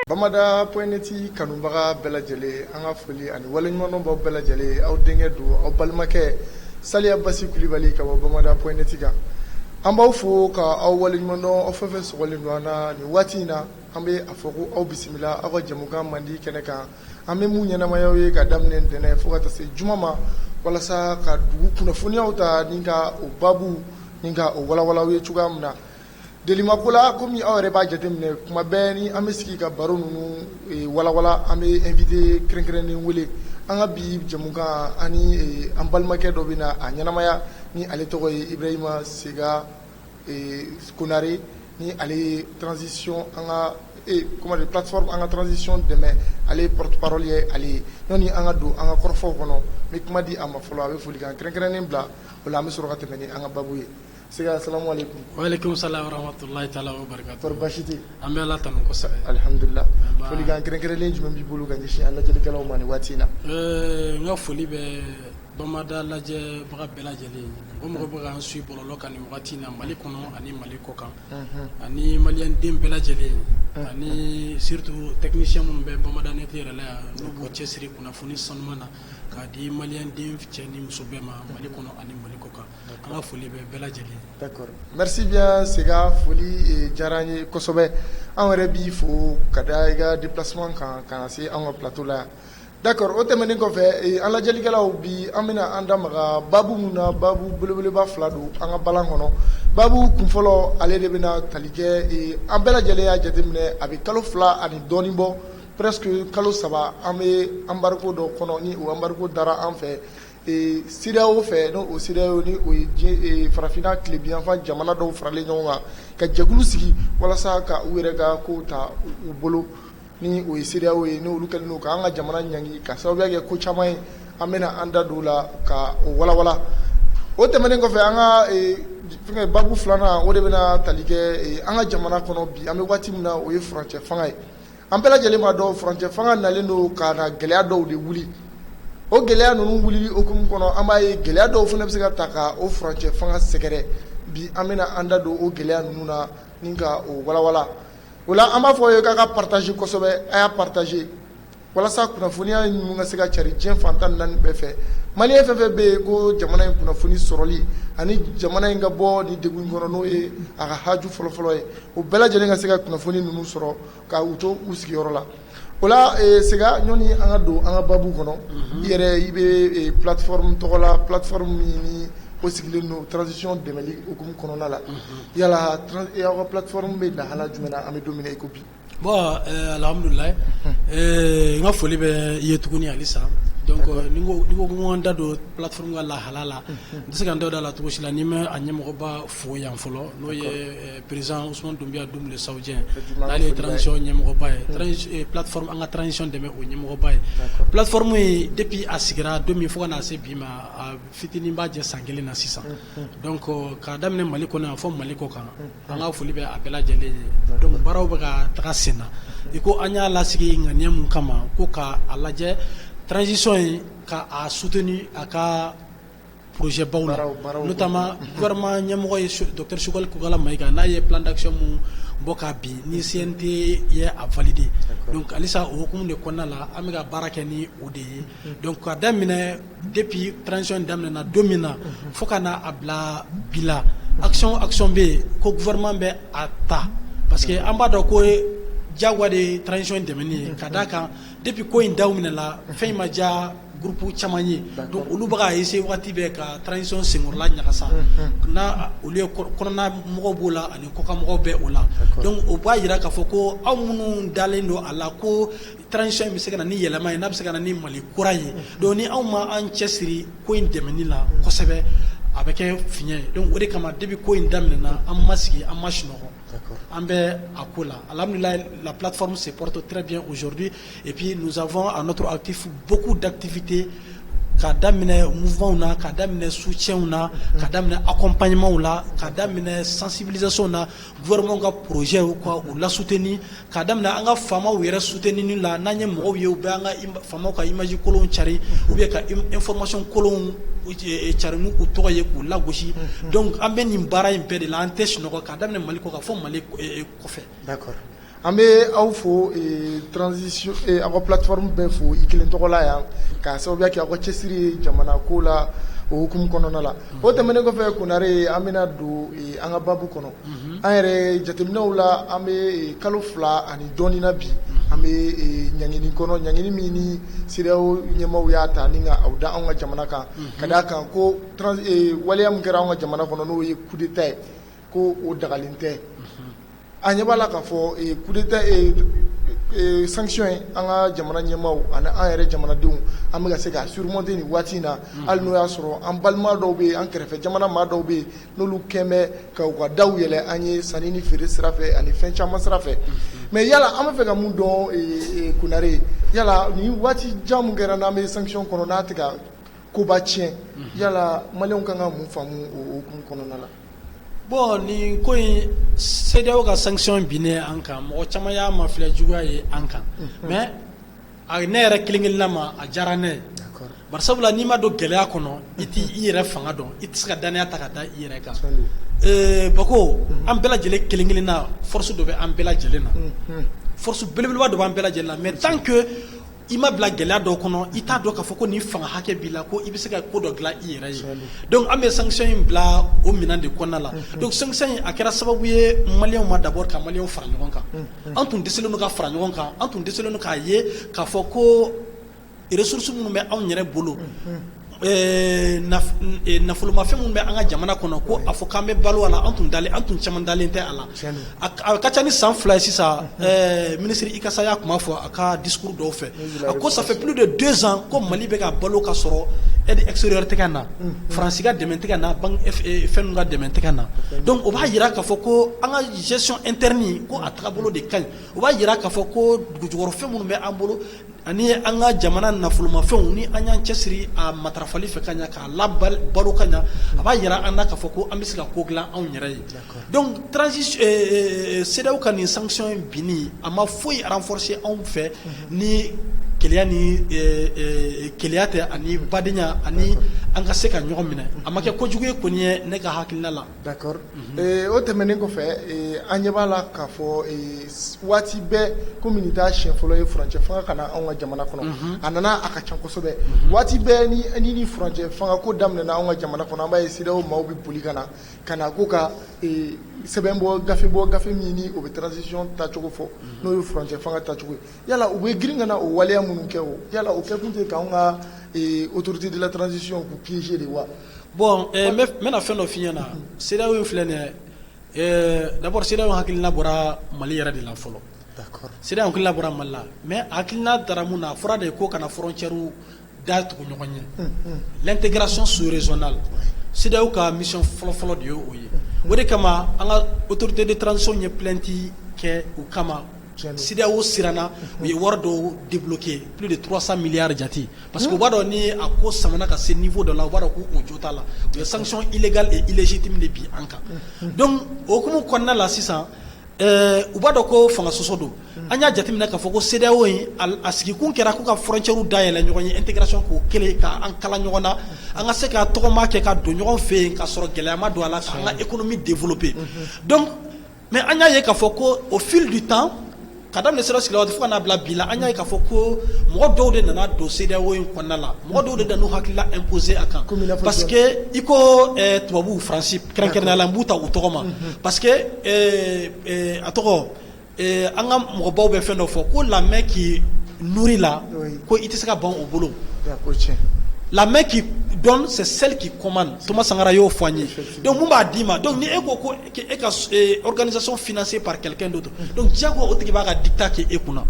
Bamada pointi kanubaga bɛɛ lajɛlen an ka foli ani waleɲuman baw bɛɛ lajɛlen aw denkɛ don aw balimakɛ Saliya Basi Kulibali ka bɔ Bamada pointi kan an b'aw fo ka aw waleɲuman aw fɛn fɛn sɔgɔlen don an na nin waati in na an bɛ a fɔ ko aw bisimila aw ka jamukan mandi kɛnɛ kan an bɛ mun ɲɛnamayaw ye ka daminɛ ntɛnɛn fo ka taa se juma ma walasa ka dugu kunnafoniyaw ta ni ka o babu ni ka o walawalaw ye cogoya min na Delimakola komi aw yɛrɛ b'a jateminɛ kuma bɛɛ ni an bɛ sigi ka baro ninnu walawala an bɛ invité kɛrɛnkɛrɛnnen wele an ka bi jamukan ani an balimakɛ dɔ bɛ na a ɲɛnamaya ni ale tɔgɔ ye Ibrahima Sega Konare ni ale transition an ka plateforme an ka transition dɛmɛ ale porte parole ye ale yani an ka don an ka kɔrɔfɔw kɔnɔ n bɛ kuma di a ma fɔlɔ a bɛ folikan kɛrɛnkɛrɛnnen bila o la an bɛ sɔrɔ ka tɛmɛ ni an ka babu ye. Sega assalamu alaikum. Wa alaikum salam wa rahmatullahi ta'ala wa barakatuh. Bashiti. An bɛ Ala tanu kosɛbɛ. Alhamdulillah. Folikan kɛrɛnkɛrɛnlen jumɛn b'i bolo ka ɲɛsin an lajɛlikɛlaw ma nin waati in na? N ka foli bɛ Bamada lajɛbaga bɛɛ lajɛlen o mɔgɔ bɛ k'an suit bɔlɔlɔ kan nin wagati in na Mali kɔnɔ ani Mali kɔ kan ani maliyɛnden bɛɛ lajɛlen ani surtout technicien minnu bɛ Bamada net yɛrɛ la yan n'u b'u cɛsiri kunnafoni sanuman na k'a di maliyɛnden cɛ ni muso bɛɛ ma Mali kɔnɔ ani Mali kɔ kan an ka foli bɛ bɛɛ lajɛlen. D'accord. Merci bien Sega, foli diyara an ye kosɛbɛ an yɛrɛ b'i fo ka da i ka déplacement kan ka na se an ka plateau la yan. D'accord, o tɛmɛnen kɔfɛ an lajɛlikɛlaw bi an bɛna an da maga babu mun na babu belebeleba fila don an ka balan kɔnɔ babu kunfɔlɔ ale de bɛna tali kɛ an bɛɛ lajɛlen y'a jateminɛ a bɛ kalo 2 ani dɔɔnin bɔ presque kalo 3 an bɛ embargo dɔ kɔnɔ ni o embargo dara an fɛ CEDEAO fɛ n'o o CEDEAO ni o ye farafinna tilebiyanfan jamana dɔw faralen ɲɔgɔn kan ka jɛkulu sigi walasa ka u yɛrɛ ka kow ta u bolo ni o ye CEDEAO ye ni olu kɛlen don ka an ka jamana ɲangi ka sababuya kɛ ko caman ye an bɛna an da don o la ka o walawala o tɛmɛnen kɔfɛ an ka babu filanan o de bɛna tali kɛ an ka jamana kɔnɔ bi an bɛ waati min na o ye furancɛ fanga ye an bɛɛ lajɛlen b'a dɔn furancɛ fanga nalen don ka na gɛlɛya dɔw de wuli o gɛlɛya ninnu wulili hukumu kɔnɔ an b'a ye gɛlɛya dɔw fana bɛ se ka ta ka o furancɛ fanga sɛgɛrɛ bi an bɛna an da don o gɛlɛya ninnu na ni ka o walawala o la an b'a fɔ ye k'a ka partage kosɛbɛ a y'a partage walasa kunnafoniya ninnu ka se ka cari diɲɛ fan 14 bɛɛ fɛ maliyɛn fɛn fɛn bɛ yen ko jamana in kunnafoni sɔrɔli ani jamana in ka bɔ ni degun in kɔnɔ n'o ye a ka haju fɔlɔfɔlɔ ye o bɛɛ lajɛlen ka se ka kunnafoni ninnu sɔrɔ ka u to u sigiyɔrɔ la o la Sega ɲɔni an ka don an ka babu kɔnɔ i yɛrɛ i bɛ plateforme tɔgɔ la plateforme min ni o sigilen don transition dɛmɛli hukumu kɔnɔna la yala aw ka plateforme bɛ lahala jumɛn na an bɛ don min na i ko bi. Bon alhamdulilayi n ka foli bɛ i ye tuguni halisa donc ni ko ko an da don plateforme ka lahala la n tɛ se ka n da don a la cogo si la ni ma a ɲɛmɔgɔba fo yan fɔlɔ n'o ye président Ousmane Doumbia Dumble Saoudien n'ale ye transition ɲɛmɔgɔba ye plateforme an ka transition dɛmɛ o ɲɛmɔgɔba ye plateforme ye depuis a sigira don min fo ka na se bi ma a fitinin b'a jɛ san 1 na sisan donc k'a daminɛ Mali kɔnɔ yan fɔ Mali kɔ kan an ka foli bɛ a bɛɛ lajɛlen ye donc baaraw bɛ ka taga sen na i ko an y'a lasigi ŋaniya mun kama ko ka a lajɛ transition yi ka a soutenir a ka projet baw la notamment gouvernement ɲɛmɔgɔ ye docteur Sukali Kokala Mayiga n'a ye plan d'action mun bɔ ka bin ni CNT ye a valider donc halisa o hukumu de kɔnɔna la an bɛ ka baara kɛ ni o de ye donc ka daminɛ depuis transition daminɛna don min na fo ka na a bila bi la action bɛ yen ko gouvernement bɛ a ta parce que an b'a dɔn ko jagoya de transition dɛmɛni ye ka d'a kan depuis ko in daw minɛ la fɛn in ma diya groupe caman ye donc olu bɛ ka essayer waati bɛɛ ka transition senkɔrɔla ɲagasa n'a olu ye kɔnɔna mɔgɔw b'o la ani kɔkan mɔgɔw bɛ o la donc o b'a jira k'a fɔ ko aw minnu dalen don a la ko transition in bɛ se ka na ni yɛlɛma ye n'a bɛ se ka na ni Mali kura ye donc ni anw ma an cɛsiri ko in dɛmɛni la kosɛbɛ a bɛ kɛ fiɲɛ ye donc o de kama depuis ko in daminɛna an ma sigi an ma sunɔgɔ an bɛ a ko la alhamdulillah la plateforme se porte très bien aujourd'hui et puis nous avons à notre actif beaucoup d'activités ka daminɛ mouvement na ka daminɛ soutien na ka daminɛ accompagnement la ka daminɛ sensibilisation na gouvernement ka projet quoi ou la soutenir ka daminɛ an ka famaw yɛrɛ soutenir la n'an ye mɔgɔw ye u bɛ an ka famaw ka image kolon cari ou bien ka information kolon cari n'u tɔgɔ ye k'u lagosi donc an bɛ nin baara in bɛɛ de la an tɛ sunɔgɔ ka daminɛ Mali kɔ ka fɔ Mali kɔfɛ. D'accord. An bɛ aw fo transition aw ka plateforme bɛɛ fo i kelen tɔgɔ la yan k'a sababuya kɛ aw ka cɛsiri ye jamana ko la o hukumu kɔnɔna la o tɛmɛnen kɔfɛ Konare an bɛna don an ka babu kɔnɔ an yɛrɛ jateminɛw la an bɛ kalo 2 ani dɔɔnin na bi an bɛ ɲangini kɔnɔ ɲangini min ni CEDEAO ɲɛmaaw y'a ta ni ka aw da anw ka jamana kan ka d'a kan ko waleya min kɛra anw ka jamana kɔnɔ n'o ye coup d'État ye ko o dagalen tɛ a ɲɛ b'a la k'a fɔ coup d'État sanction ye an ka jamana ɲɛmaaw ani an yɛrɛ jamanadenw an bɛ ka se ka surmonter nin waati in na hali n'o y'a sɔrɔ an balima dɔw bɛ yen an kɛrɛfɛ jamana maa dɔw bɛ yen n'olu kɛn bɛ ka u ka daw yɛlɛ an ye sanni ni feere sira fɛ ani fɛn caman sira fɛ mais yala an bɛ fɛ ka mun dɔn Konare yala nin waati jan mun kɛra n'an bɛ sanction kɔnɔ n'a tɛ ka koba tiɲɛ yala maliyɛnw kan ka mun faamu o hukumu kɔnɔna la. Bon nin ko in CEDEAO ka sanction binnen an kan mɔgɔ caman y'a mafilɛ juguya ye an kan mais a ne yɛrɛ kelen-kelenna ma a diyara ne ye bari sabula n'i ma don gɛlɛya kɔnɔ i t'i yɛrɛ fanga dɔn i tɛ se ka danaya ta ka da i yɛrɛ kan Bako an bɛɛ lajɛlen kelen-kelenna force dɔ bɛ an bɛɛ lajɛlen na force belebeleba dɔ b'an bɛɛ lajɛlen na mais tant que i ma bila gɛlɛya dɔw kɔnɔ i t'a dɔn k'a fɔ ko nin fanga hakɛ b'i la ko i bɛ se ka ko dɔ dilan i yɛrɛ ye donc an bɛ sanction in bila o minɛn de kɔnɔna la donc sanction in a kɛra sababu ye maliyɛnw ma d'abord ka maliyɛnw fara ɲɔgɔn kan an tun dɛsɛlen don ka fara ɲɔgɔn kan an tun dɛsɛlen don k'a ye k'a fɔ ko ressources minnu bɛ anw yɛrɛ bolo nafolomafɛn minnu bɛ an ka jamana kɔnɔ ko a fɔ k'an bɛ balo a la an tun caman dalen tɛ a la a ka ca ni san 2 ye sisan ministre Ikasa y'a kuma fɔ a ka discours dɔw fɛ a ko ça fait plus de 2 ans ko Mali bɛ ka balo ka sɔrɔ aide extérieure tɛ ka na Faransi ka dɛmɛ tɛ ka na fɛn ninnu ka dɛmɛ tɛ ka na donc o b'a jira k'a fɔ ko an ka gestion interne ko a tagabolo de ka ɲi o b'a jira k'a fɔ ko dugujukɔrɔfɛn minnu bɛ an bolo ani an ka jamana nafolomafɛnw ni an y'an cɛsiri a matarafali fɛ ka ɲa k'a labalo ka ɲa a b'a jira an na k'a fɔ ko an bɛ se ka ko dilan anw yɛrɛ ye donc CEDEAO ka nin sanction binni a ma foyi renforcer anw fɛ ni keleya ni keleya tɛ ani badenya ani an ka se ka ɲɔgɔn minɛ a ma kɛ kojugu ye kɔni ye ne ka hakilina la. D'accord o tɛmɛnen kɔfɛ an ɲɛ b'a la k'a fɔ waati bɛɛ komi nin t'a siɲɛ fɔlɔ ye furancɛ fanga ka na anw ka jamana kɔnɔ a nana a ka ca kosɛbɛ waati bɛɛ ni furancɛ fanga ko daminɛna anw ka jamana kɔnɔ an b'a ye CEDEAO maaw bɛ boli ka na ko ka sɛbɛn gafe min ni o bɛ transition tacogo fɔ n'o ye furancɛ fanga tacogo ye yala u bɛ girin ka na o waleya minnu kɛ o yala o kɛ kun tɛ k'anw ka autorité de la transition k'u piéger de wa. Bon n bɛna fɛn dɔ f'i ɲɛna CEDEAO in filɛ nin ye d'abord CEDEAO hakilina bɔra Mali yɛrɛ de la fɔlɔ CEDEAO hakilina bɔra Mali la mais hakilina dara mun na a fɔra de ko kana frontière da tugu ɲɔgɔn ye l'intégration sous-régionale CEDEAO ka mission fɔlɔ de ye o ye o de kama an ka autorité de transition ye plainte kɛ u kama CEDEAO siranna u ye wari dɔw débloqué plus de 300 milliards jate parce que u b'a dɔn ni a ko samana ka se niveau dɔ la u b'a dɔn k'u jo t'a la u ye sanction illégale et illégitime de bi an kan donc o hukumu kɔnɔna la sisan u b'a dɔn ko fanga sɔsɔ don an y'a jateminɛ k'a fɔ ko CEDEAO in a sigikun kɛra ko ka frontière dayɛlɛ ɲɔgɔn ye intégration k'o kelen k'an kala ɲɔgɔn na an ka se ka tɔgɔma kɛ ka don ɲɔgɔn fɛ yen ka sɔrɔ gɛlɛya ma don a la k'an ka économie développer donc mais an y'a ye k'a fɔ ko au fil du temps ka daminɛ sira sigila waati fo ka n'a bila bi la an y'a ye k'a fɔ ko mɔgɔ dɔw de nana don CEDEAO in kɔnɔna la mɔgɔ dɔw de nana hakilila imposer a kan parce que i ko tubabuw Faransi kɛrɛnkɛrɛnnenya la n b'u ta u tɔgɔ ma parce que a tɔgɔ an ka mɔgɔbaw bɛ fɛn dɔ fɔ ko la main qui nourrit la ko i tɛ se ka ban o bolo. La main qui donne, c'est celle qui commande. Thomas Sankara y'o fɔ an ye. Donc mun b'a d'i ma. Donc ni e ko ko e ka organisation financée par quelqu'un d'autre. Donc diyagoya o tigi b'a ka dictat kɛ e kunna.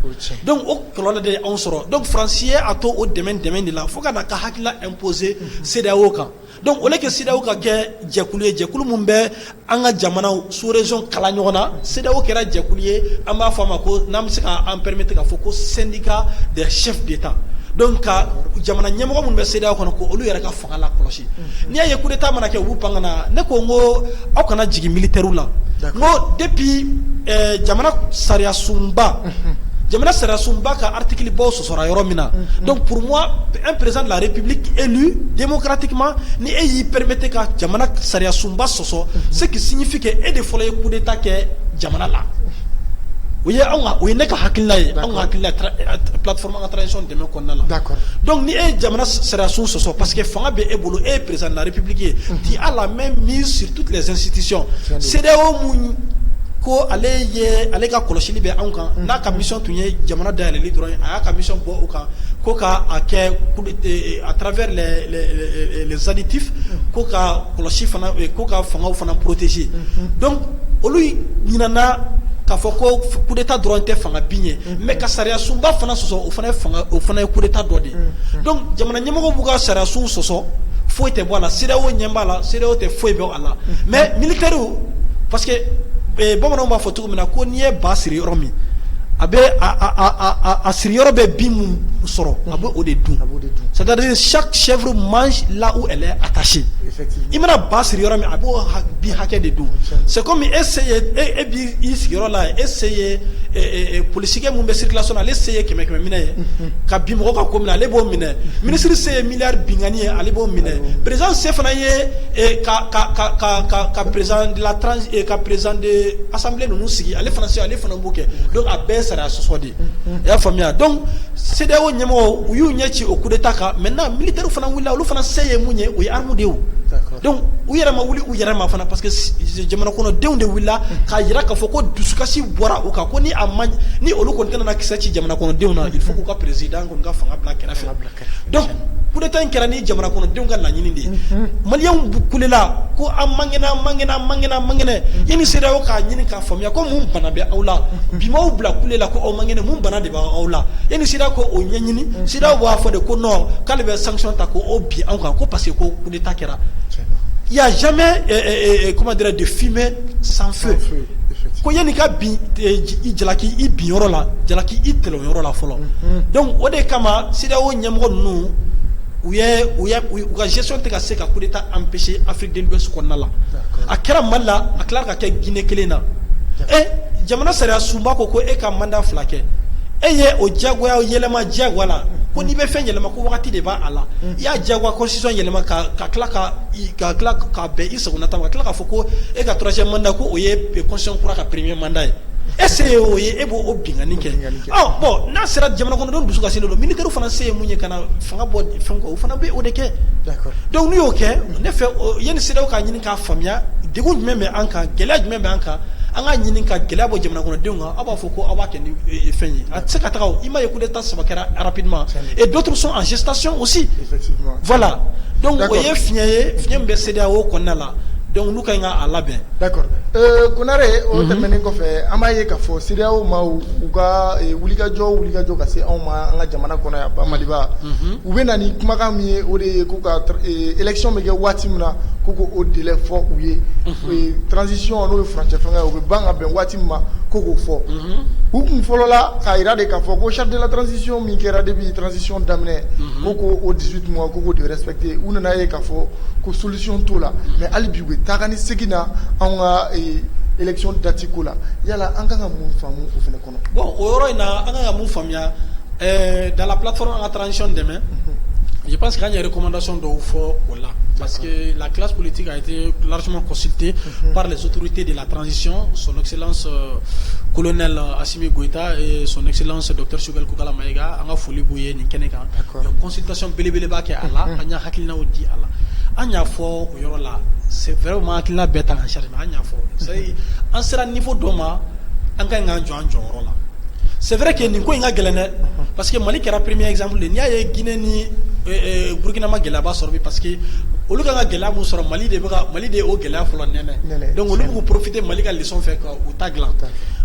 Donc o kɔlɔlɔ de anw sɔrɔ. Donc Faransi ye a to o dɛmɛ de la fo ka na ka hakilila imposer CEDEAO kan. Donc au lieu que CEDEAO ka kɛ jɛkulu ye jɛkulu mun bɛ an ka jamanaw sous région kala ɲɔgɔn na, CEDEAO kɛra jɛkulu ye an b'a fɔ a ma ko n'an bɛ se ka an permettre k'a fɔ ko syndicat des chefs d'État. Donc ka jamana ɲɛmɔgɔ minnu bɛ CEDEAO kɔnɔ ko olu yɛrɛ ka fanga la kɔlɔsi. N'i y'a ye coup d'état mana kɛ u b'u pan ka na ne ko n ko aw kana jigin militaires la. N ko depuis jamana sariya sunba ka article baw sɔsɔra yɔrɔ min na. Donc pour moi un président de la République élu démocratiquement ni e y'i permettre ka jamana sariya sunba sɔsɔ ce qui signifie que e de fɔlɔ ye coup d'état kɛ jamana la. O ye ne ka hakilina ye an ka hakilina plateforme en transition dɛmɛ kɔnɔna la. D'accord. Donc ni e jamana sariya sun sɔsɔ parce que fanga bɛ e bolo e ye président de la République ye qui a la main mise sur toutes les institutions. CEDEAO mun ko ale ka kɔlɔsili bɛ anw kan n'a ka mission tun ye jamana dayɛlɛli dɔrɔn a y'a ka mission bɔ o kan ko ka a kɛ à travers les additifs ko ka kɔlɔsi fana ko ka fangaw fana protéger. Donc olu ɲinana k'a fɔ ko coup d'état dɔrɔn tɛ fanga bin ye mais ka sariya sunba fana sɔsɔ o fana ye coup d'état dɔ de. Donc jamana ɲɛmɔgɔw b'u ka sariya sun sɔsɔ foyi tɛ bɔ a la CEDEAO ɲɛ b'a la CEDEAO tɛ foyi bɛ a la mais militaires parce que bamananw b'a fɔ cogo min na ko n'i ye ba siri yɔrɔ min a bɛ a siri yɔrɔ bɛ bin mun sɔrɔ a bɛ o de dun. C'est-à-dire chaque chèvre mange là où elle est attachée. I mana ba siri yɔrɔ min a b'o bin hakɛ de dun. C'est comme e b'i sigiyɔrɔ la essayer polisikɛ mun bɛ circulation na ale se ye kɛmɛ minɛ ye ka bin mɔgɔ ka ko minɛ ale b'o minɛ ministre se ye miliyari bingani ye ale b'o minɛ président se fana ye ka président de la ka président de assemblée ninnu sigi ale fana b'o kɛ donc a bɛɛ sariya sɔsɔ de i y'a faamuya donc CEDEAO ɲɛmɔgɔ u y'u ɲɛ ci o coup d'état kan maintenant militaire fana wulila olu fana se ye mun ye o ye arme de ye o. Donc u yɛrɛ ma wuli u yɛrɛ ma fana parce que jamana kɔnɔdenw de wulila k'a jira k'a fɔ ko dusukasi bɔra u kan ko ni olu kɔni tɛna kisɛ ci jamana kɔnɔdenw na il faut k'u ka président kɔni ka fanga bila kɛrɛfɛ. Donc coup d'état in kɛra ni jamana kɔnɔdenw ka laɲini de ye maliyɛnw kulela ko an mangɛnɛ yanni CEDEAO k'a ɲini k'a faamuya ko mun bana bɛ aw la bi m'aw bila kulela ko aw mangɛnɛ mun bana de b'aw la yanni CEDEAO ko o ɲɛɲini CEDEAO b'a fɔ de ko non k'ale bɛ sanction ta ko o bi anw kan ko parce que ko coup d'état kɛra. Il n'y a jamais comment dire de fumée sans feu. Ko yanni ka bin i jalaki i bin yɔrɔ la jalaki i tɛlɛ yɔrɔ la fɔlɔ. Donc o de kama CEDEAO ɲɛmɔgɔ ninnu u ka gestion tɛ ka se ka coup d'état empêcher Afrique de l'Ouest kɔnɔna la. A kɛra Mali la a tilara ka kɛ Guinée kelen na. Jamana sariya sunba ko e ka mandat 2 kɛ. E ye o jagoya yɛlɛma jagoya la ko n'i bɛ fɛn yɛlɛma ko wagati de b'a la i y'a jagoya constitution yɛlɛma ka tila ka bɛn i sagonata ma ka tila k'a fɔ ko e ka 3e mandat ko o ye constitution kura ka premier mandat ye est-ce que o ye e b'o bingani kɛ bon n'a sera jamana kɔnɔdenw dusu kasilen don militaire fana se ye mun ye ka na fanga bɔ fɛn kɔ o fana bɛ o de kɛ donc n'u y'o kɛ ne fɛ yanni CEDEAO k'a ɲini k'a faamuya degun jumɛn bɛ an kan gɛlɛya jumɛn bɛ an kan an ka ɲini ka gɛlɛya bɔ jamana kɔnɔdenw kan aw b'a fɔ ko aw b'a kɛ ni fɛn ye a tɛ se ka taga o i m'a ye coup d'état 3 kɛra rapidement et d'autres sont en gestation aussi voilà donc o ye fiɲɛ ye fiɲɛ min bɛ CEDEAO kɔnɔna la donc n'u ka ɲi ka a labɛn. D'accord Konare o tɛmɛnen kɔfɛ an b'a ye k'a fɔ CEDEAO ma u ka wulikajɔ ka se anw ma an ka jamana kɔnɔ yan ba Maliba u bɛ na ni kumakan min ye o de ye k'u ka élection bɛ kɛ waati min na k'u k'o délai fɔ u ye transition n'o ye furancɛ fɛngɛ ye u bɛ ban ka bɛn waati min ma k'o k'o fɔ u kun fɔlɔ la k'a jira de k'a fɔ ko charte de la transition min kɛra depuis transition daminɛ ko k'o 18 mois ko k'o de respecter u nana ye k'a fɔ ko solution t'o la mais hali bi u bɛ taa ni segin na anw ka élection date ko la yala an kan ka mun faamu o fana kɔnɔ. Bon o yɔrɔ in na an kan ka mun faamuya dans la plateforme en transition demain je pense qu'il y a une recommandation dɔw fɔ o la parce que la classe politique a été largement consultée par les autorités de la transition, son excellence colonel Assimi Goïta et son excellence Dr Choguel Koukala Maïga an ka foli b'u ye nin kɛnɛ kan consultation belebeleba kɛ a la an y'a hakilinaw di a la an y'a fɔ o yɔrɔ la c'est vraiment hakilina bɛɛ ta en charge mais an y'a fɔ c'est an sera niveau dɔ ma an ka ngan jɔn jɔyɔrɔ la c'est vrai que nin ko in ka gɛlɛn dɛ parce que Mali kɛra premier exemple de n'i y'a ye Guinée ni Burkina ma gɛlɛyaba sɔrɔ bi parce que olu kan ka gɛlɛya mun sɔrɔ Mali de o gɛlɛya fɔlɔ nɛnɛ donc olu b'u profiter Mali ka leçon fɛ ka u ta dilan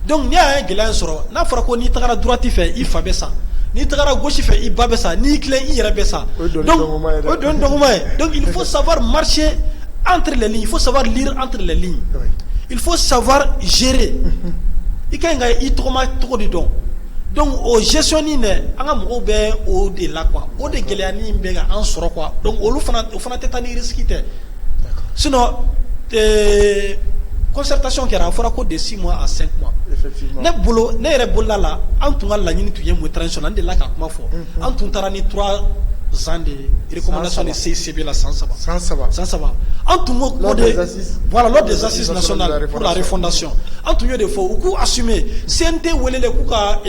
donc n'i y'a ye gɛlɛya in sɔrɔ n'a fɔra ko n'i tagara droite fɛ i fa bɛ sa n'i tagara gauche fɛ i ba bɛ sa n'i tilen i yɛrɛ bɛ sa donc o don dɔgɔma ye donc il faut savoir marcher entre les lignes il faut savoir lire entre les lignes il faut savoir gérer i ka ɲi ka i tɔgɔma cogo de dɔn donc o gestionning dɛ an ka mɔgɔw bɛ o de la quoi o de gɛlɛyani bɛ ka an sɔrɔ quoi donc olu fana tɛ taa ni risque tɛ sinon concertation kɛra a fɔra ko de 6 mois à 5 mois ne yɛrɛ bolola la an tun ka laɲini tun ye mun transition an delila ka kuma fɔ an tun taara ni 3 ans de recommandation de CICB la san saba an tun ko lors des assises nationales pour la refondation an tun y'o de fɔ u k'u assumer CNT welele k'u ka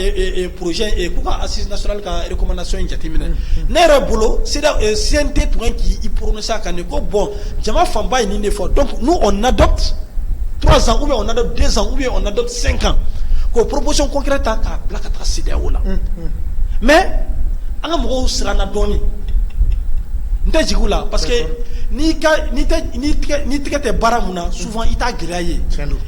projet k'u ka assise nationale ka recommandation in jateminɛ ne yɛrɛ bolo CNT tun kan k'i prononcer a kan de ko bon jama fanba ye nin de fɔ donc nous on adopte 3 ans ou bien on adopte 2 ans ou bien on adopte 5 ans ko proposition concrète ta k'a bila ka taa CEDEAO la mais an ka mɔgɔw siranna dɔɔni n tɛ jigin u la parce que n'i tigɛ tɛ baara mun na souvent i t'a gɛlɛya ye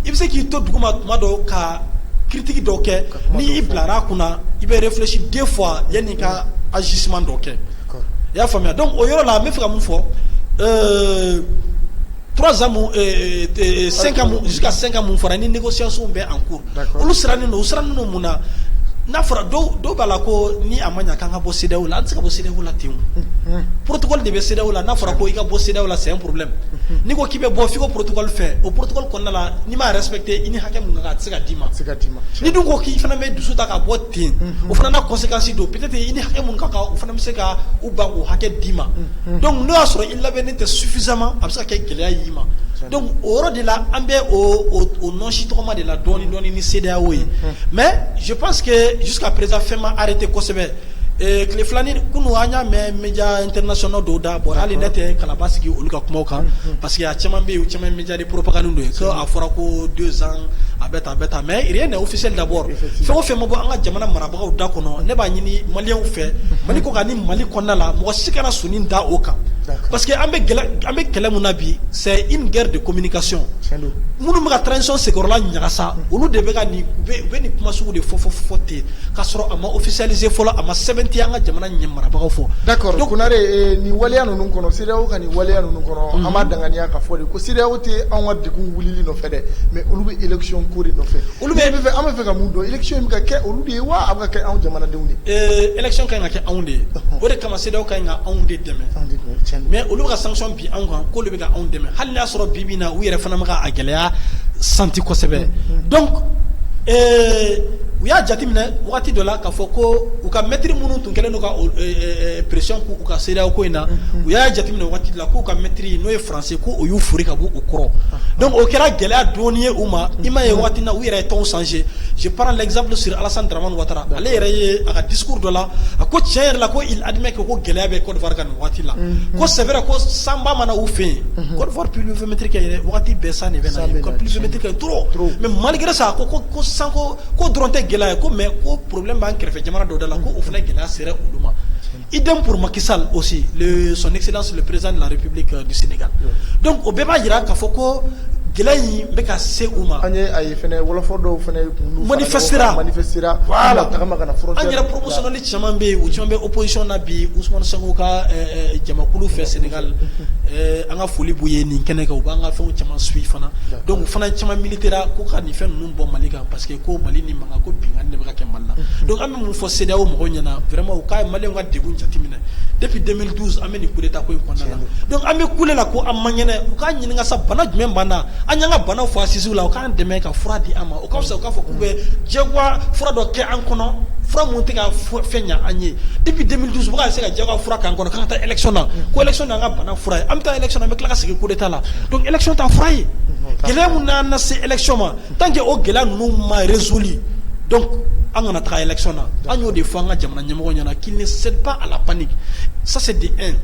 i bɛ se k'i to duguma tuma dɔ ka critique dɔw kɛ ni i bilara a kunna i bɛ réfléchir 2 fois yanni ka agissement dɔw kɛ i y'a faamuya donc o yɔrɔ la n bɛ fɛ ka mun fɔ 3 ans 5 ans jusqu'à 5 ans mun fɔra ni négociation bɛ en cours olu sirannen don mun na n'a fɔra dɔw b'a la ko ni a ma ɲa k'an ka bɔ CEDEAO la an tɛ se ka bɔ CEDEAO la ten protocole de bɛ CEDEAO la n'a fɔra ko i ka bɔ CEDEAO la c'est un problème n'i ko k'i bɛ bɔ f'i ko protocole fɛ o protocole kɔnɔna la n'i m'a respecté i ni hakɛ mun kan a tɛ se ka d'i ma ni dun ko k'i fana bɛ dusu ta ka bɔ ten o fana n'a conséquence don peut-être i ni hakɛ mun ka kan o fana bɛ se ka u ban k'o hakɛ d'i ma donc n'o y'a sɔrɔ i labɛnnen tɛ suffisamment a bɛ se ka kɛ gɛlɛya y'i ma donc o yɔrɔ de la an bɛ o nɔnsi tɔgɔma de la dɔɔni ni CEDEAO ye mais je pense que jusqu'à présent fɛn ma arrêté kosɛbɛ tile filani kunu an y'a mɛn média international dɔw da bon hali ne tɛ kalaba sigi olu ka kumaw kan parce que a caman bɛ yen o caman média de propagande dɔ ye ko a fɔra ko 2 ans a bɛ tan mais rien n'est officiel d'abord fɛn o fɛn ma bɔ an ka jamana marabagaw da kɔnɔ ne b'a ɲini maliyɛnw fɛ Mali ko kan ni Mali kɔnɔna la mɔgɔ si kana sɔnni da o kan parce que an bɛ kɛlɛ mun na bi c'est une guerre de communication minnu bɛ ka transition sekɔrɔla ɲagasa olu de bɛ ka nin u bɛ nin kuma sugu de fɔ ten k'a sɔrɔ a ma officialiser fɔlɔ a ma sɛbɛntiya an ka jamana ɲɛ marabagaw fɔ d'accord Konare ni waleya ninnu kɔnɔ CEDEAO ka ni waleya ninnu kɔnɔ an b'a danganiya ka fɔ de ko CEDEAO tɛ anw ka degun wulili nɔfɛ dɛ mais olu bɛ élection ko de nɔfɛ an bɛ fɛ ka mun dɔn élection in bɛ ka kɛ olu de ye wa a bɛ ka kɛ anw jamanadenw de élection ka ɲi ka kɛ anw de ye o de kama CEDEAO ka ɲi ka anw de dɛmɛ mais olu bɛ ka sanction bi anw kan k'olu bɛ ka anw dɛmɛ hali n'a sɔrɔ bi bi na u yɛrɛ fana bɛ ka a gɛlɛya santi kosɛbɛ donc u y'a jateminɛ wagati dɔ la k'a fɔ ko u ka maitre minnu tun kɛlen don ka pression k'u ka CEDEAO ko in na u y'a jateminɛ wagati dɔ la k'u ka maitre n'o ye français ko o y'u fori ka bɔ u kɔrɔ donc o kɛra gɛlɛya dɔɔni ye u ma i m'a ye wagati na u yɛrɛ ye tɔn changer je prends l'exemple sur Alassane Dramane Ouattara ale yɛrɛ ye a ka discours dɔ la a ko tiɲɛ yɛrɛ la ko il admet que ko gɛlɛya bɛ Côte d'Ivoire ka nin wagati la ko c'est vrai ko sanba mana u fɛ yen Côte d'Ivoire pluviométrique yɛrɛ wagati bɛɛ san de bɛ na ye ko pluviométrique trop mais malgré ça ko san ko dɔrɔn tɛ gɛlɛya ye ko mais ko problème b'an kɛrɛfɛ jamana dɔ da la ko o fana gɛlɛya sera olu ma idem pour Macky Sall aussi son excellence le président de la République du Sénégal donc o bɛɛ b'a jira k'a fɔ ko gɛlɛya in bɛ ka se u ma an ye a ye fɛnɛ wɔlɔfɔ dɔw fɛnɛ manifestera voilà an yɛrɛ promotionnel caman bɛ yen u caman bɛ opposition na bi Ousmane Sonko ka jamakulu fɛ Sénégal an ka foli b'u ye nin kɛnɛ kan u b'an ka fɛnw caman suit fana donc u fana caman militera ko ka nin fɛn ninnu bɔ Mali kan parce que ko Mali ni mankan ko binkanni de bɛ ka kɛ Mali la donc an bɛ mun fɔ CEDEAO mɔgɔw ɲɛna vraiment u ka maliyɛnw ka degun jateminɛ depuis 2012 an bɛ nin coup d'état ko in kɔnɔna la donc an bɛ kule la ko an man kɛnɛ u k'a ɲininka sa bana jumɛn b'an na an y'an ka banaw fɔ assise la u k'an dɛmɛ ka fura di an ma o ka fisa u k'a fɔ k'u bɛ diyagoya fura dɔ kɛ an kɔnɔ fura mun tɛ ka fɛn ɲa an ye depuis 2012 u bɛ ka se ka diyagoya fura k'an kɔnɔ k'an ka taa élection na ko élection y'an ka bana fura ye an bɛ taa élection na an bɛ tila ka segin coup d'état la donc élection t'a fura ye gɛlɛya mun n'an na se élection ma tant que o gɛlɛya ninnu ma résolu donc an kana taga élection na an y'o de fɔ an ka jamana ɲɛmɔgɔ ɲɛna qu'il ne cède pas à la panique ça c'est de 1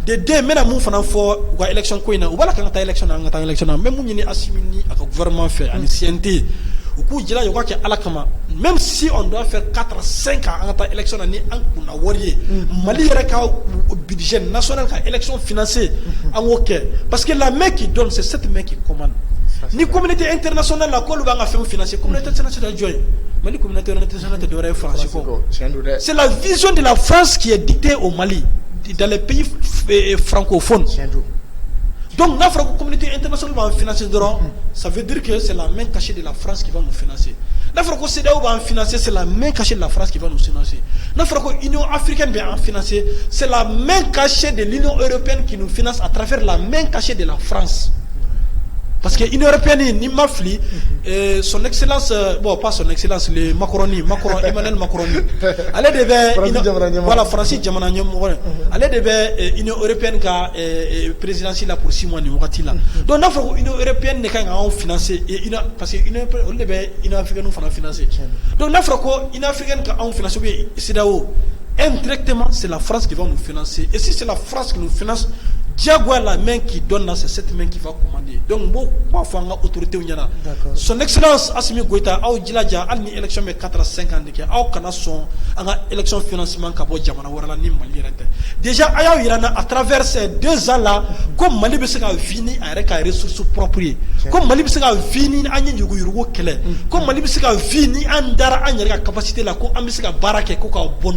de 2 n bɛna mun fana fɔ u ka élection ko in na u b'a la k'an ka taa élection na an ka taa élection na n bɛ mun ɲini Assimi ni a ka gouvernement fɛ ani CNT u k'u jila u ka kɛ ala kama même si on doit faire 4 à 5 ans an ka taa élection na ni an kunna wari ye Mali yɛrɛ ka budget national ka élection financée an k'o kɛ parce que la main qui donne c'est cette main qui commande ni communauté internationale la k'olu b'an ka fɛnw financer communauté internationale jɔn ye Mali communauté internationale tɛ dɔwɛrɛ ye France kɔ c'est la vision de la France qui est dictée au Mali dans les pays francophones. Donc, la communauté internationale va financer, ça veut dire que c'est la main cachée de la France qui va nous financer. La CEDEAO va en financer, c'est la main cachée de la France qui va nous financer. La Union africaine va en financer, c'est la main cachée de l'Union européenne qui nous finance à travers la main cachée de la France. Parce que l'Union européenne, ni Mafli, son excellence, bon, pas son excellence, le Emmanuel Macron, elle devait, voilà, Francis Djamana Nyom, elle devait, l'Union européenne, présidentielle pour 6 mois, donc, l'Union européenne n'est qu'à financer, parce que l'Union africaine nous financer. Donc, l'Union africaine qui a financé, c'est indirectement, c'est la France qui va nous financer. Et si c'est la France qui nous finance, Diagua la main qui donne là, c'est cette main qui va commander. Donc, moi, faut une autorité. Son excellence, Assimi Goïta, a eu une élection de 4 à 5 ans, a eu une élection de financement qui déjà, à travers ces 2 ans-là, comme Mali a fini avec les ressources propres, comme Mali a fini avec les ressources, comme Mali a fini avec la capacité, comme Mali a barake, comme bon.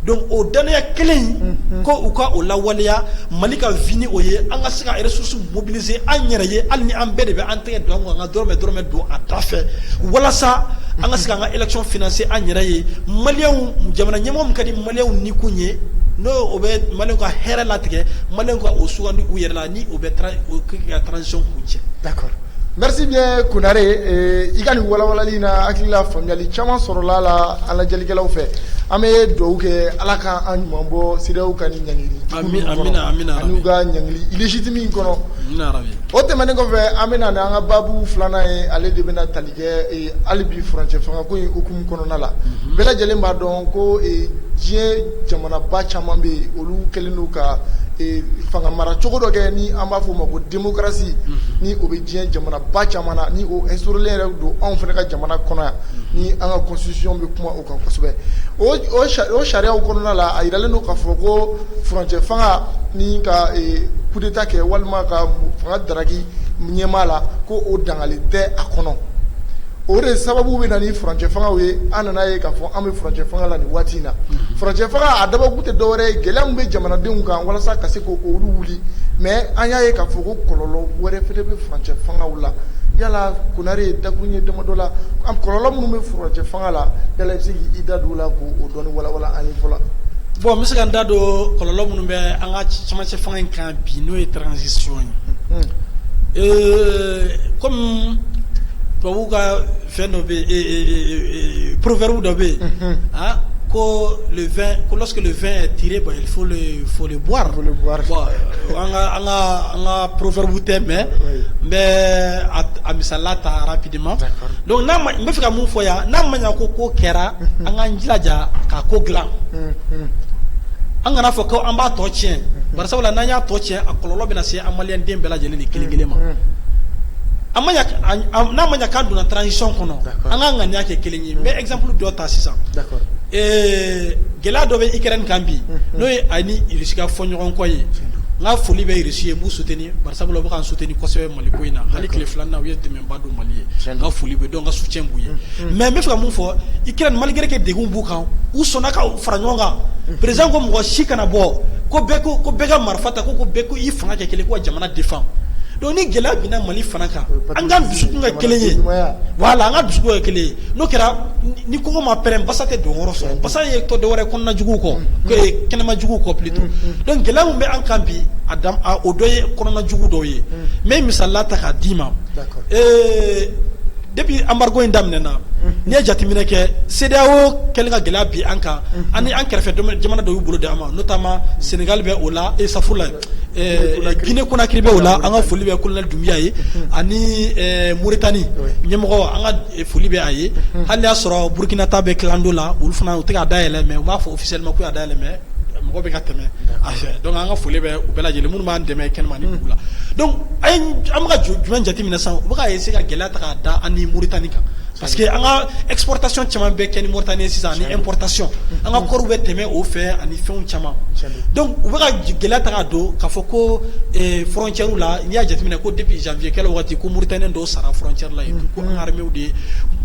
Donc, au dernier clé, quand au Lawalia, Malika vini oye, anga sika ressources mobilisées, anyeraye, alni ambede be anteye donc anga dorme do atafe. Voilà ça, anga sika élection financée anyeraye, Malien jamana nyamo mkadi Malien nikunye, no obe Malien ka hera latike, Malien ka osuandi uyerla ni obe transition kunche. D'accord. Merci bien Kounare. Igani wala lina akila familiali chama sorola la ala jalikelaw fe. Ame do ke ala ka an mambo sidaw kan nyangili. Amina. Anuga nyangili illégitime kono. Amina rabi. O temane ko fe amina na nga babu flana e ale de bena talige e alibi français fanga ko hukum kono nala. Bela jele ma don ko e jie jamana ba chama be olu kelinu ka fanga mara cogo dɔ kɛ ni an b'a fɔ o ma ko démocratie ni o bɛ diɲɛ jamana ba caman na ni o instauré yɛrɛ don anw fana ka jamana kɔnɔ yan ni an ka constitution bɛ kuma o kan kosɛbɛ o sariyaw kɔnɔna la a yiralen don k'a fɔ ko furancɛ fanga ni ka coup d'état kɛ walima ka fanga daraki ɲɛmaa la ko o dangali tɛ a kɔnɔ o de sababu bɛ na ni furancɛ fangaw ye an nana ye k'a fɔ an bɛ furancɛ fanga la nin waati in na furancɛ fanga a dabɔkun tɛ dɔwɛrɛ ye gɛlɛya min bɛ jamanadenw kan walasa ka se k'olu wuli mais an y'a ye k'a fɔ ko kɔlɔlɔ wɛrɛ fana bɛ furancɛ fangaw la yala Konare ye dakun ye damadɔ la kɔlɔlɔ minnu bɛ furancɛ fanga la yala i bɛ se k'i da don o la k'o dɔɔni walawala an ye fɔlɔ. Bon, n bɛ se ka n da don kɔlɔlɔ minnu bɛ an ka camancɛ fanga in kan bi n'o ye transition ye comme tubabu ka fɛn dɔ bɛ proverbe dɔ bɛ yen ko le vin, que lorsque le vin est tiré, il faut le boire. Bon, on a proverbe mais à misalata rapidement. Donc na me fika mun fo ya na manya ko kera an ga njilaja ka ko glan. An gana fo ko an ba to tien. Barsa wala na nya to tien akololo be na se amalien den bela jeli ni kilingelema. Amanya na manya kan do na transition kono. An ga ngania ke kilingi. Mais exemple do ta 600. D'accord. Gela do be ikeren kambi no ani irisika fonyon ko ye nga foli be irisi mu soutenir barsa bo kan soutenir ko sebe mali ko ina hali kle flan na wiye de memba do mali nga foli be do nga soutien buye mais me fra mu fo ikeren malgré que de gumbu kan ou sonaka franyonga président ko mo shikana bo ko beka marfata ko beko i fanga ke kele ko jamana défend donc ni gela bina mali fanaka anga dusuku nga kelenye wala anga dusuku nga kelenye no kera ni ko ma perem basate do ngoroso basaye to de wore konna jugu ko ke kenema jugu ko plutôt donc gela mu be an kambi adam a odoye konna jugu doye mais misalata ka dima depuis embargo indamnena ni jatimine ke CEDEAO kelinga gela bi anka ani an kerfe jamana do yubulo de ama notamment Sénégal be ola et Safula Guinée Conakry be ola anga foli be colonel Doumbia yi ani Mauritanie ñemogo anga foli be ayi hali asoro Burkina Faso klando la ul fana o tega daele mais ma fo officiellement ku daele mais mo be kateme donc anga foli be o bela jele mun ma ndeme ken mani bula donc ay am ga jumen jatimine san o ga ese ga gela ta da ani Mauritanie ka parce que an ka exportation caman bɛɛ kɛ ni Mauritanie sisan ani importation an ka kɔɔriw bɛ tɛmɛ o fɛ ani fɛnw caman donc u bɛ ka gɛlɛya ta ka don k'a fɔ ko frontière la n'i y'a jateminɛ ko depuis janvier kɛlɛ wagati ko Mauritanie dɔw sara frontière la yen ko an ka armée de ye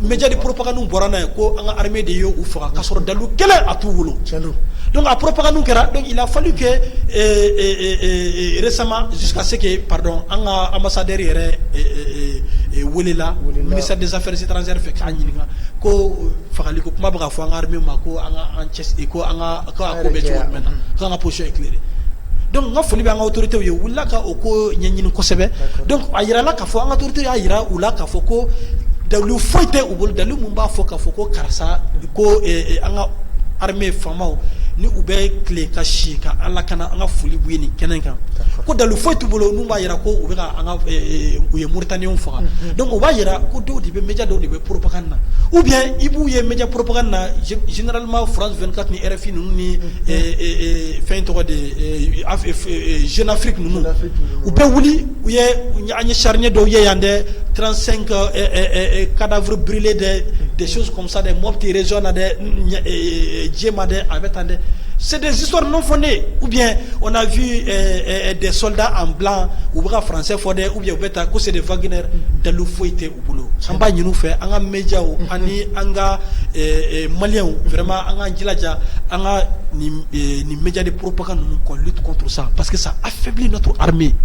média de propagande bɔra n'a ye ko an ka armée de ye u faga k'a sɔrɔ dalu kelen a t'u bolo donc a propagande kɛra donc il a fallu que récemment jusqu'à ce que pardon an ka ambassadeur yɛrɛ welela ministère des affaires étrangères fɛ k'a ɲininka ko fagali ko kuma bɛ ka fɔ an ka armée ma ko an ka an cɛ ko an ka ko a ko bɛ cogo jumɛn na k'an ka position éclairée donc n ka foli bɛ an ka autorités ye u wulila ka o ko ɲɛɲini kosɛbɛ donc a yirala k'a fɔ an ka autorités y'a yira u la k'a fɔ ko dalu foyi tɛ u bolo dalu mun b'a fɔ k'a fɔ ko karisa ko an ka armée faamaw ni u bɛ tile ka si ka ala kana an ka foli b'u ye nin kɛnɛ kan ko dalu foyi t'u bolo n'u b'a yira ko u bɛ ka an ka u ye Mauritaniens faga donc o b'a yira ko dɔw de bɛ média dɔw de bɛ propagande na ou bien i b'u ye média propagande na généralement France 24 ni RFI ninnu ni fɛn tɔgɔ de Jeune Afrique ninnu u bɛ wuli u ye an ye charnier dɔw ye yan dɛ 35 cadavres brûlés des choses comme ça des Mopti région na des Djema des Abetande. C'est des histoires non fondées. Ou bien on a vu des soldats en blanc ou bien français fondés ou bien que c'est des Wagner de l'oufoité au boulot. En bas nous fait un média ou un malien vraiment un djiladja un ni média de propagande qu'on lutte contre ça parce que ça affaiblit notre armée.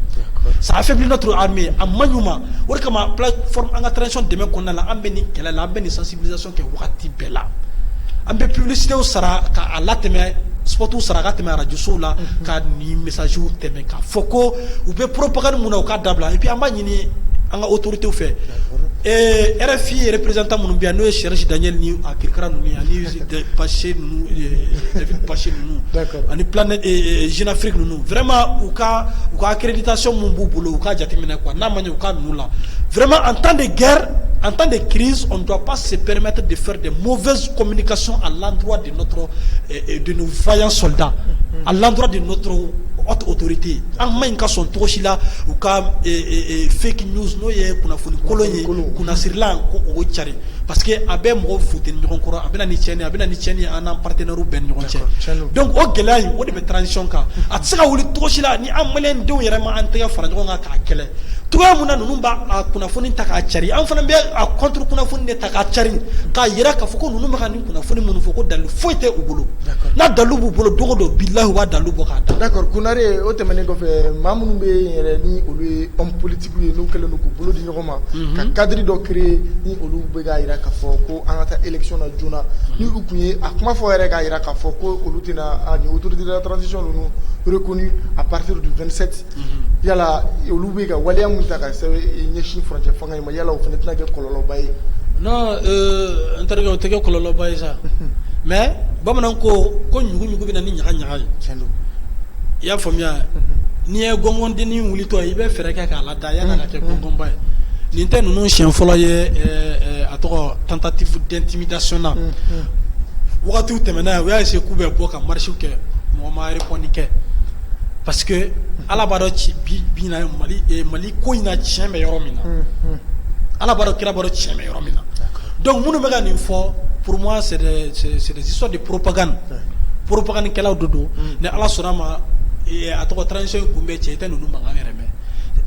Ça affaiblit notre armée. En manuma, ou comme plateforme en attention demain qu'on a la ambeni qu'elle a la sensibilisation qui est wati bella. An bɛ publicité sara ka a latɛmɛ spot sara ka tɛmɛ radio so la ka ni message tɛmɛ ka fɔ ko u bɛ propagande mun na u ka dabila et puis an b'a ɲini an ka autorité fɛ RFI représentant minnu bɛ yan n'o ye Cherche Daniel ni a kirikara ninnu ani Paché ninnu David Paché ninnu ani Planète Jeune Afrique ninnu vraiment u ka accréditation mun b'u bolo u ka jateminɛ quoi n'a ma ɲɛ u ka ninnu la vraiment en temps de guerre. En temps de crise, on ne doit pas se permettre de faire de mauvaises communications à l'endroit de de nos vaillants soldats, à l'endroit de notre haute autorité. En main cas son toshila ou ka fake news no ye kuna funi kolonye kuna sirlan ko o chari parce que abe mo futen ni konkoro abena ni cheni en partenaire ben ni konche donc o gelay o de transition ka atsaka wuli toshila ni amalen de yere ma antega farango nga ka kele tuwa muna nunu ba kuna funi taka chari an fana be a contre kuna funi ne taka chari ka yira ka foko nunu ma ni kuna funi munu foko dalu foite ubulu na dalu bu bolo dogodo billahi wa dalu boka d'accord kuna o tɛmɛnen kɔfɛ maa minnu bɛ yɛrɛ ni olu ye homme politique ye n'u kɛlen don k'u bolo di ɲɔgɔn ma ka cadre dɔ créer ni olu bɛ k'a jira k'a fɔ ko an ka taa élection na joona ni u tun ye a kuma fɔ yɛrɛ k'a jira k'a fɔ ko olu tɛna ni autorité de la transition ninnu reconnu à partir du 27 yala olu bɛ ka waleya mun ta ka ɲɛsin furancɛ fanga in ma yala o fana tɛna kɛ kɔlɔlɔba ye. non n terikɛ o tɛ kɛ kɔlɔlɔba ye sa mais bamanan ko ɲugu bɛ na ni ɲaga ye. I y'a faamuya n'i ye gɔngɔndenni wulitɔ i bɛ fɛɛrɛ kɛ k'a lada yan'a ka kɛ gɔngɔnba ye nin tɛ ninnu siɲɛ fɔlɔ ye a tɔgɔ tentative d'intimidation na wagatiw tɛmɛna u y'a essayer k'u bɛ bɔ ka marche kɛ mɔgɔ ma répondre kɛ parce que ala b'a dɔn bi na Mali ko in na tiɲɛ bɛ yɔrɔ min na ala b'a dɔn kira b'a dɔn tiɲɛ bɛ yɔrɔ min na donc minnu bɛ ka nin fɔ pour moi c'est des histoires de propagande propagandekɛlaw de don ni ala sɔnna ma a tɔgɔ transition kun bɛ cɛ i tɛ ninnu mankan yɛrɛ mɛn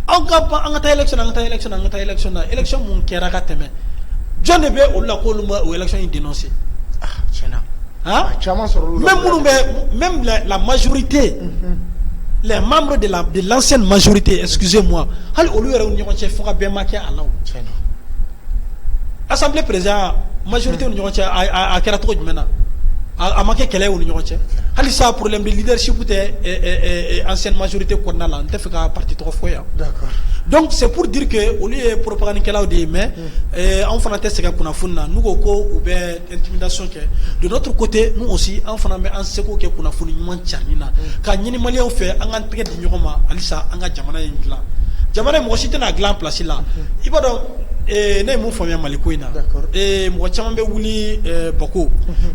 an ka taa élection na élection mun kɛra ka tɛmɛ jɔn de bɛ olu la k'olu ma o élection in dénoncer même minnu bɛ même la majorité les membres de l'ancienne majorité excusez-moi hali olu yɛrɛ ni ɲɔgɔn cɛ fo ka bɛn ma kɛ a la o assemblée président majorité ni ɲɔgɔn cɛ a kɛra cogo jumɛn na a ma kɛ kɛlɛ ni ɲɔgɔn cɛ hali sa problème de leadership tɛ ancienne majorité kɔnɔna la n tɛ fɛ ka parti tɔgɔ fɔ yan donc c'est pour dire que olu ye propagandekɛlaw de ye mais anw fana tɛ sɛgɛn kunnafoni na n'u ko ko u bɛ intimidation kɛ de notre côté nous aussi an fana bɛ an seko kɛ kunnafoni ɲuman cari na ka ɲini maliyɛnw fɛ an k'an tɛgɛ di ɲɔgɔn ma halisa an ka jamana in dilan jamana in mɔgɔ si tɛna dilan place la i b'a dɔn ne ye mun faamuya Mali ko in na mɔgɔ caman bɛ wuli Bako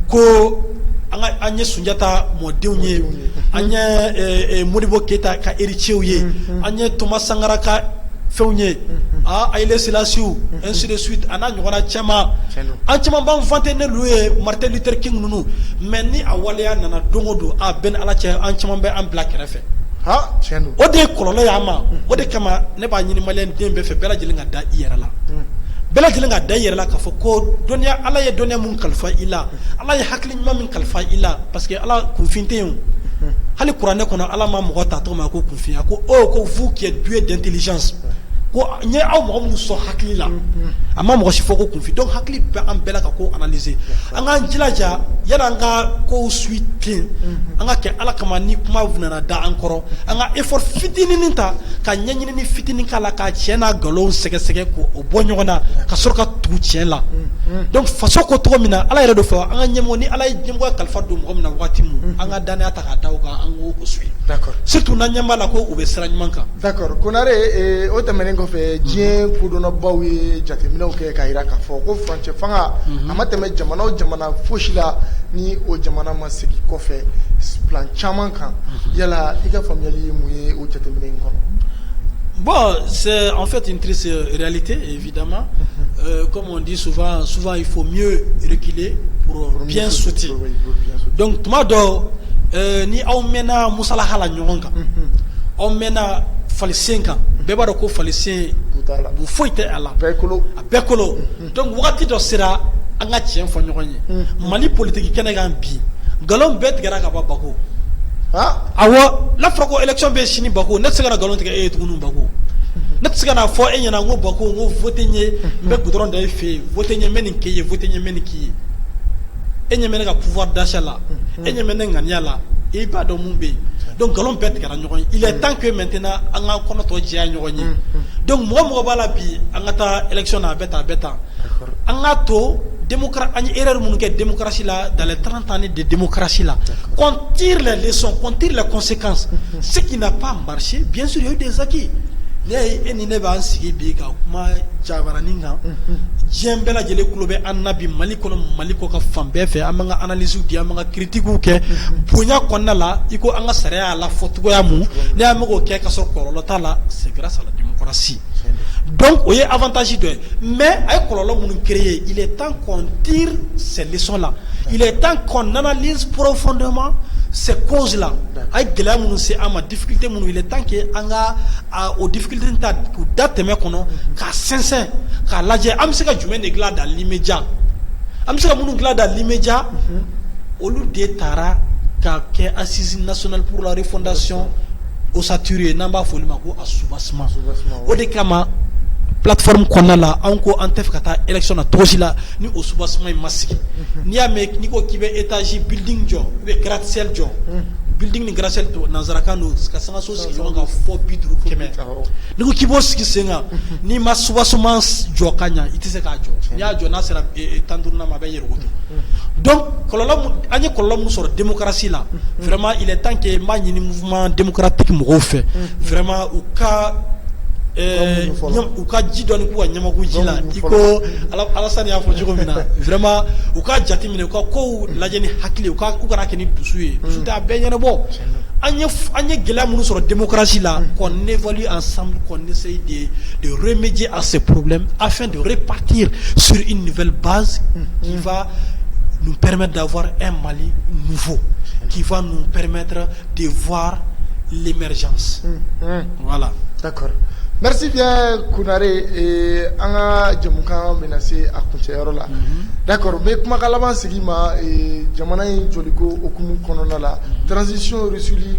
ko an ye Sunjata mɔdenw ye an ye Modibo Keyita ka héritiers ye an ye Thomas Sankara ka fɛnw Haïlé Selassie ainsi de suite ana ɲɔgɔnna caman an caman b'an vanter ne lu ye Martin Luther King ninnu mais ni a waleya nana don o don bɛɛ ni Ala cɛ an caman bɛ an bila kɛrɛfɛ o de ye kɔlɔlɔ y'an ma o de kama ne b'a ɲini maliyɛn den bɛɛ fɛ bɛɛ lajɛlen ka da i yɛrɛ la bɛɛ lajɛlen ka da i yɛrɛ la k'a fɔ ko dɔnniya Ala ye dɔnniya mun kalifa i la Ala ye hakili ɲuman min kalifa i la parce que Ala kunfin tɛ yen hali kuranɛ kɔnɔ Ala ma mɔgɔ ta tɔgɔ ma ko kunfin a ko ko vous qui êtes doués d'intelligence ko n ye aw mɔgɔ minnu sɔn hakili la a ma mɔgɔ si fɔ ko kunfin donc hakili bɛ an bɛɛ la ka ko analyser an k'an jilaja yani an ka kow suit ten an ka kɛ Ala kama ni kuma nana da an kɔrɔ an ka effort fitinin ta ka ɲɛɲinini fitinin k'a la ka tiɲɛ n'a nkalon sɛgɛsɛgɛ k'o bɔ ɲɔgɔn na ka sɔrɔ ka tugu tiɲɛ la donc faso ko cogo min na Ala yɛrɛ de fɔ an ka ɲɛmɔgɔ ni Ala ye ɲɛmɔgɔya kalifa don mɔgɔ min na waati min an ka danaya ta k'a da o kan an k'o suit surtout n'an ɲɛ b'a la ko u bɛ sira ɲuman kan. D'accord Konare o tɛmɛnen kɔfɛ diɲɛ kodɔnnabaw ye jateminɛw kɛ k'a jira k'a fɔ ko furancɛ fanga a ma tɛmɛ jamana o jamana fosi la ni o jamana ma segin kɔfɛ plan caman kan yala i ka faamuyali ye mun ye o jateminɛ in kɔnɔ. Bon, c'est en fait une triste réalité, évidemment. Comme on dit souvent il faut mieux reculer pour bien sauter. Donc, tout le ni aw mena musalaha la ɲɔgɔn kan aw mena falisen kan bɛɛ b'a dɔn ko falisen bu foyi tɛ a la a bɛɛ kolo donc wagati dɔ sera an ka tiɲɛ fɔ ɲɔgɔn ye Mali politique kɛnɛ kan bi nkalon bɛɛ tigɛra ka ban Bako awɔ n'a fɔra ko élection bɛ sini Bako ne tɛ se ka na nkalon tigɛ e ye tuguni Bako ne tɛ se ka na fɔ e ɲɛna n ko Bako n ko vote n ye n bɛ goudron da e fɛ yen vote n ye n bɛ nin k'i ye vote n ye n bɛ nin k'i ye e ɲɛ mɛ ne ka pouvoir d'achat la e ɲɛ mɛ ne ŋaniya la i b'a dɔn mun bɛ yen donc nkalon bɛɛ tigɛra ɲɔgɔn ye il est temps que maintenant an ka kɔnɔtɔ jɛya ɲɔgɔn ye donc mɔgɔ b'a la bi an ka taa élection na a bɛ tan an ka to an ye erreur minnu kɛ démocratie la dans les 30 années de démocratie là qu'on tire les leçons qu'on tire les conséquences ce qui n'a pas marché bien sûr il y a eu des acquis ne ye ni ne b'an sigi bi ka kuma jabaranin kan diɲɛ bɛɛ lajɛlen kulo bɛ an na bi Mali kɔnɔ Mali kɔ ka fan bɛɛ fɛ an b'an ka analyse di an b'an ka critique kɛ bonya kɔnɔna la i ko an ka sariya y'a la fɔ cogoya mun ne y'a mɛn k'o kɛ ka sɔrɔ kɔlɔlɔ t'a la c'est grâce à la démocratie donc o ye avantage dɔ ye mais a ye kɔlɔlɔ minnu créer il est temps qu'on tire ces leçons là il est temps qu'on analyse profondément ces causes là a ye gɛlɛya minnu se an ma difficulté minnu il est temps que an ka o difficulté ta k'u da tɛmɛ kɔnɔ k'a sɛnsɛn k'a lajɛ an bɛ se ka jumɛn de dilan dans l'immédiat an bɛ se ka minnu dilan dans l'immédiat olu de taara ka kɛ assise nationale pour la refondation ossature ye n'an b'a fɔ olu ma ko a soubassement o de kama plateforme kɔnɔna la an ko an tɛ fɛ ka taa élection na cogo si la ni o soubassement in ma sigi n'i y'a mɛn n'i ko k'i bɛ étage building jɔ ou bien gratte-ciel jɔ building ni gratte-ciel to nanzarakan don ka sangaso sigi ɲɔgɔn kan fɔ 50 kɛmɛ n'i ko k'i b'o sigi sen kan n'i ma soubassement jɔ ka ɲa i tɛ se k'a jɔ n'i y'a jɔ n'a sera 15 ma a bɛ yɛrɛgoto donc an ye kɔlɔlɔ min sɔrɔ démocratie la vraiment il est temps que n b'a ɲini mouvement démocratique mɔgɔw fɛ vraiment u ka ji dɔɔni k'u ka ɲamaku ji la i ko Alasani y'a fɔ cogo min na vraiment u ka jate minɛ u ka kow lajɛ ni hakili u kana kɛ ni dusu ye dusu tɛ a bɛɛ ɲɛnabɔ an ye gɛlɛya minnu sɔrɔ démocratie la qu'on évalue ensemble qu'on essaye de remédier à ces problèmes afin de repartir sur une nouvelle base qui va nous permettre d'avoir un Mali nouveau qui va nous permettre de voir l'émergence. Voilà. D'accord. Merci bien Konare an ka jamukan bɛna se a kuncɛyɔrɔ la d'accord mais kumakan laban sigi ma jamana in jɔliko hukumu kɔnɔna la transition réussie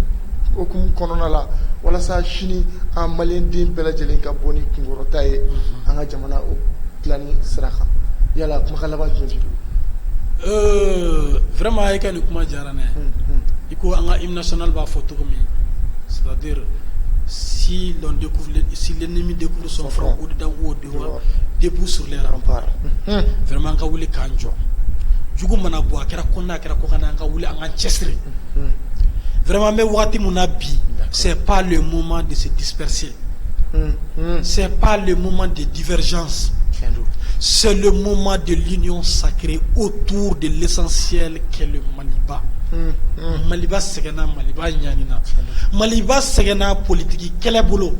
hukumu kɔnɔna la walasa sini an maliyɛn den bɛɛ lajɛlen ka bɔ ni kunkɔrɔta ye an ka jamana o dilanni sira kan yala kumakan laban jumɛn vraiment i ka nin kuma diyara ne i ko an ka hymne national b'a fɔ cogo min c'est-à-dire si l'ennemi découvre son front au-dedans ou au-dehors, debout sur les remparts. Vraiment, on wuli k'an jɔ. Jugu mana bɔ a kɛra kɔnɔna a kɛra kɔkan an ka wuli an k'an cɛsiri. Vraiment, mais wagati mun na bi, c'est pas le moment de se disperser. C'est pas le moment de divergence. C'est le moment de l'union sacrée autour de l'essentiel qu'est le Maliba. Maliba sɛgɛnna Maliba ɲanina Maliba sɛgɛnna politique kɛlɛ bolo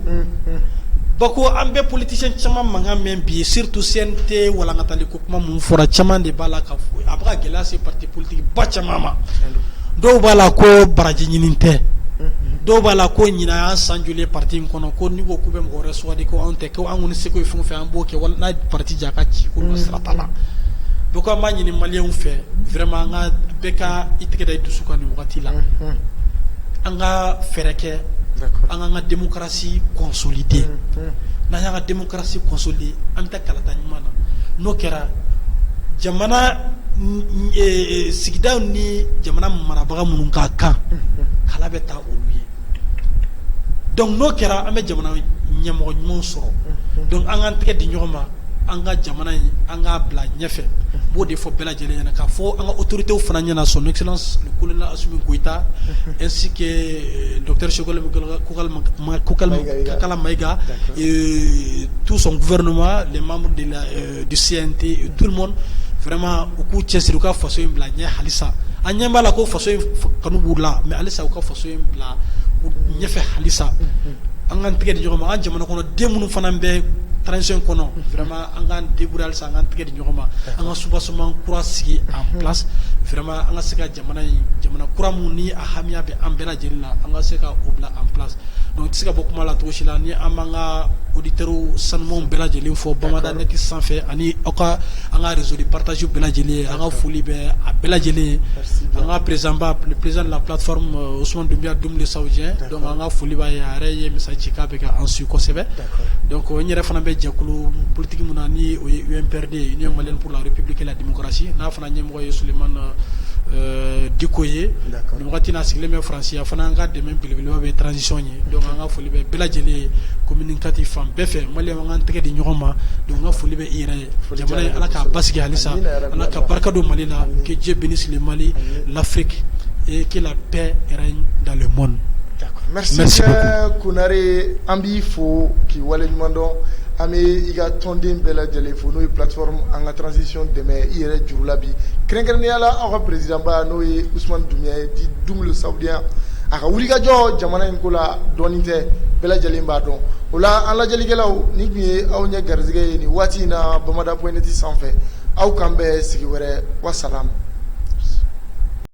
bako an bɛ politicien caman mankan mɛn bi surtout CNT walankatali ko kuma mun fɔra caman de b'a la ka fɔ a bɛ ka gɛlɛya se parti politique ba caman ma dɔw b'a la ko baraji ɲini tɛ dɔw b'a la ko ɲina y'an san joli parti in kɔnɔ ko n'i ko k'u bɛ mɔgɔ wɛrɛ sugandi ko anw tɛ ko an kɔni seko ye fɛn o fɛn an b'o kɛ wala n'a parti ja ka ci ko sira t'a la donc an b'a ɲini maliyɛnw fɛ vraiment an ka bɛɛ ka i tɛgɛ da i dusu kan nin wagati la an ka fɛɛrɛ kɛ an k'an ka démocratie consolider n'an y'an ka démocratie consolider an bɛ taa kalata ɲuman na n'o kɛra jamana sigidaw ni jamana marabaga minnu ka kan kala bɛ taa olu ye donc n'o kɛra an bɛ jamana ɲɛmɔgɔ ɲumanw sɔrɔ donc an k'an tɛgɛ di ɲɔgɔn ma an ka jamana in an k'a bila ɲɛfɛ b'o de fɔ bɛɛ lajɛlen ɲɛna k'a fɔ an ka autorités fana ɲɛna son excellence le colonel Assimi Goïta ainsi que docteur Shekolo Kokala Maïga et tout son gouvernement les membres de du CNT et tout le monde vraiment u k'u cɛsiri u ka faso in bila ɲɛ halisa an ɲɛ b'a la ko faso in kanu b'u la mais halisa u ka faso in bila ɲɛfɛ halisa an k'an tɛgɛ di ɲɔgɔn ma an jamana kɔnɔ den minnu fana bɛ transition kɔnɔ vraiment an k'an débrouiller halisa an k'an tɛgɛ di ɲɔgɔn ma an ka soubassement kura sigi en place vraiment an ka se ka jamana kura mun ni a hamiya bɛ an bɛɛ lajɛlen la an ka se ka o bila en place donc tɛ se ka bɔ kuma la cogo si la ni an b'an ka auditeurs sanumanw bɛɛ lajɛlen fɔ Bamada net sanfɛ ani aw ka an ka réseau de partage bɛɛ lajɛlen an ka foli bɛ a bɛɛ lajɛlen ye an ka président le président de la plateforme Ousmane Doumbia Doum Saoudien donc an ka foli b'a ye a yɛrɛ ye message ci k'a bɛ ka an suit kosɛbɛ donc n yɛrɛ fana bɛ jɛkulu politique mun na ni o ye UNPRD Union Malienne pour la République et la Démocratie n'a fana ɲɛmɔgɔ ye Sulemani Diko ye nin wagati n'a sigilen bɛ Faransi a fana an ka dɛmɛ belebeleba bɛ transition ye donc an ka foli bɛ bɛɛ lajɛlen ye communicatif fan bɛɛ fɛ maliyɛnw an k'an tɛgɛ di ɲɔgɔn ma donc n ka foli bɛ i yɛrɛ ye jamana in ala k'a basigi halisa ala ka barika don Mali la que Dieu bénisse le Mali l'Afrique et que la paix règne dans le monde. Merci beaucoup Kunare an b'i fo k'i waleɲuman dɔn an bɛ i ka tɔnden bɛɛ lajɛlen fo n'o ye plateforme an ka transition dɛmɛ i yɛrɛ juru la bi kɛrɛnkɛrɛnnenya la aw ka président ba n'o ye Ousmane Doumbia ye di Doum le Saoudien a ka wulikajɔ jamana in ko la dɔɔnin tɛ bɛɛ lajɛlen b'a dɔn o la an lajɛlikɛlaw ni tun ye aw ɲɛ garizɛgɛ ye nin waati in na Bamada.net sanfɛ aw k'an bɛn sigi wɛrɛ wasalaam.